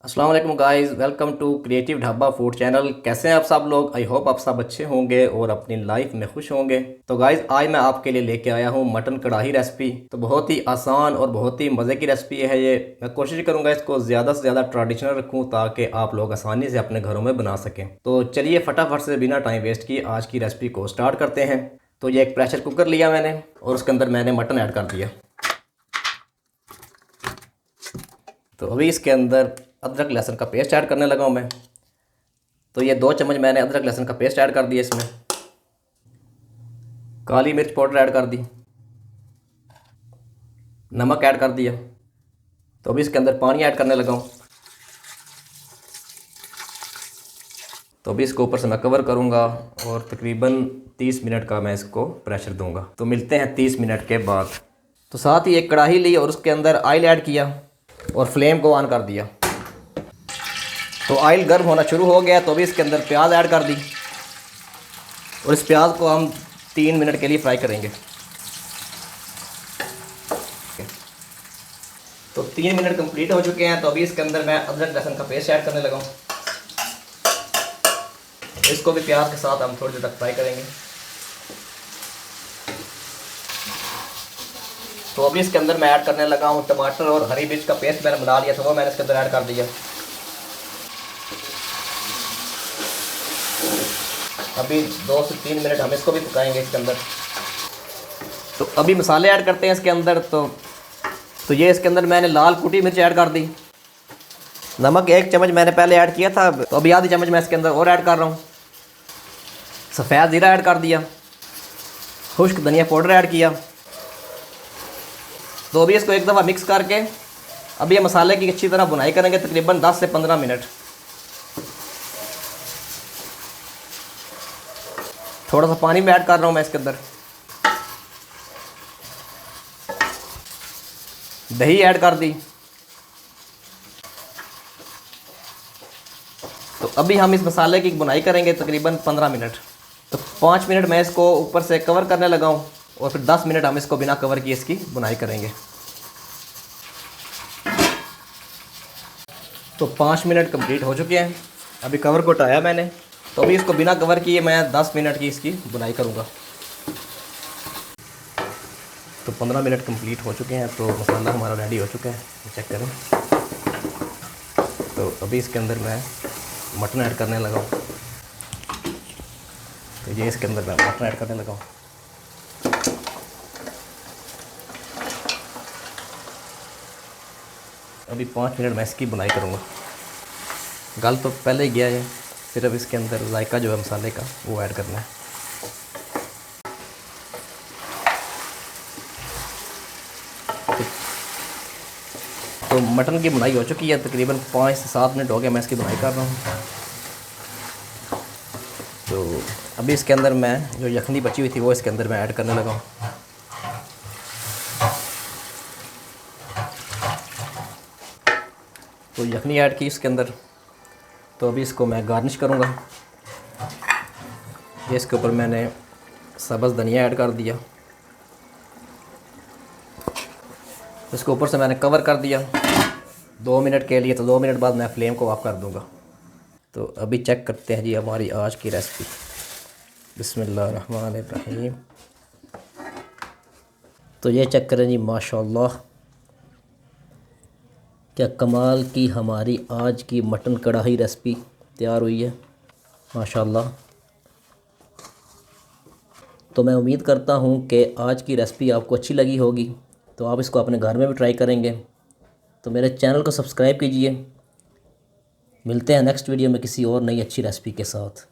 अस्सलाम वालेकुम guys, welcome to creative Dhaba food channel. कैसे हैं आप सब लोग? आई होप आप सब अच्छे होंगे और अपनी लाइफ में खुश होंगे। तो गाइस, आज मैं आपके लिए लेके आया हूँ मटन कढ़ाई रेसिपी। तो बहुत ही आसान और बहुत ही मज़े की रेसिपी है ये। मैं कोशिश करूँगा इसको ज़्यादा से ज़्यादा ट्रेडिशनल रखूँ ताकि आप लोग आसानी से अपने घरों में बना सकें। तो चलिए फटाफट से बिना टाइम वेस्ट किए आज की रेसिपी को स्टार्ट करते हैं। तो ये एक प्रेशर कुकर लिया मैंने और उसके अंदर मैंने मटन ऐड कर दिया। तो अभी इसके अंदर अदरक लहसुन का पेस्ट ऐड करने लगा हूँ मैं। तो ये 2 चम्मच मैंने अदरक लहसुन का पेस्ट ऐड कर दिया। इसमें काली मिर्च पाउडर ऐड कर दी, नमक ऐड कर दिया। तो अभी इसके अंदर पानी ऐड करने लगा हूँ। तो अभी इसको ऊपर से मैं कवर करूँगा और तकरीबन 30 मिनट का मैं इसको प्रेशर दूंगा। तो मिलते हैं 30 मिनट के बाद। तो साथ ही एक कढ़ाई ली और उसके अंदर ऑयल ऐड किया और फ्लेम को ऑन कर दिया। तो ऑयल गर्म होना शुरू हो गया। तो अभी इसके अंदर प्याज ऐड कर दी और इस प्याज को हम 3 मिनट के लिए फ्राई करेंगे। तो 3 मिनट कंप्लीट हो चुके हैं। तो अभी इसके अंदर मैं अदरक लहसुन का पेस्ट ऐड करने लगा हूँ। इसको भी प्याज के साथ हम थोड़ी देर तक फ्राई करेंगे। तो अभी इसके अंदर मैं ऐड करने लगा हूँ टमाटर और हरी मिर्च का पेस्ट मैंने बना लिया था, वो मैंने इसके अंदर ऐड कर दिया। अभी 2 से 3 मिनट हम इसको भी पकाएंगे इसके अंदर। तो अभी मसाले ऐड करते हैं इसके अंदर। तो ये इसके अंदर मैंने लाल कुटी मिर्च ऐड कर दी। नमक 1 चम्मच मैंने पहले ऐड किया था, तो अभी आधी चम्मच मैं इसके अंदर और ऐड कर रहा हूँ। सफ़ेद ज़ीरा ऐड कर दिया, खुश्क धनिया पाउडर ऐड किया। तो अभी इसको एक दफ़ा मिक्स करके अभी ये मसाले की अच्छी तरह भुनाई करेंगे तकरीबन 10 से 15 मिनट। थोड़ा सा पानी भी ऐड कर रहा हूँ मैं इसके अंदर। दही ऐड कर दी। तो अभी हम इस मसाले की बुनाई करेंगे तकरीबन 15 मिनट। तो 5 मिनट मैं इसको ऊपर से कवर करने लगा हूँ और फिर 10 मिनट हम इसको बिना कवर किए इसकी बुनाई करेंगे। तो 5 मिनट कंप्लीट हो चुके हैं। अभी कवर को हटाया मैंने। तो अभी इसको बिना कवर किए मैं 10 मिनट की इसकी बुनाई करूँगा। तो 15 मिनट कंप्लीट हो चुके हैं। तो मसाला हमारा रेडी हो चुका है, चेक करें। तो अभी इसके अंदर मैं मटन ऐड करने लगा हूँ। तो ये इसके अंदर मैं मटन ऐड करने लगा हूँ। अभी 5 मिनट मैं इसकी बुनाई करूँगा। गल तो पहले ही गया है, सिर्फ इसके अंदर जायका जो है मसाले का वो ऐड करना है। तो मटन की बुनाई हो चुकी है, तकरीबन 5 से 7 मिनट हो गया मैं इसकी बुनाई कर रहा हूँ। तो अभी इसके अंदर मैं जो यखनी बची हुई थी वो इसके अंदर मैं ऐड करने लगा हूँ। तो यखनी ऐड की इसके अंदर। तो अभी इसको मैं गार्निश करूँगा। ये इसके ऊपर मैंने सब्ज़ धनिया ऐड कर दिया। इसको ऊपर से मैंने कवर कर दिया 2 मिनट के लिए। तो 2 मिनट बाद मैं फ्लेम को ऑफ कर दूँगा। तो अभी चेक करते हैं जी हमारी आज की रेसिपी। बिस्मिल्लाहिर्रहमानिर्रहीम। तो ये चेक करें जी, माशाल्लाह क्या कमाल की हमारी आज की मटन कढ़ाई रेसिपी तैयार हुई है, माशाल्लाह। तो मैं उम्मीद करता हूँ कि आज की रेसिपी आपको अच्छी लगी होगी। तो आप इसको अपने घर में भी ट्राई करेंगे। तो मेरे चैनल को सब्सक्राइब कीजिए। मिलते हैं नेक्स्ट वीडियो में किसी और नई अच्छी रेसिपी के साथ।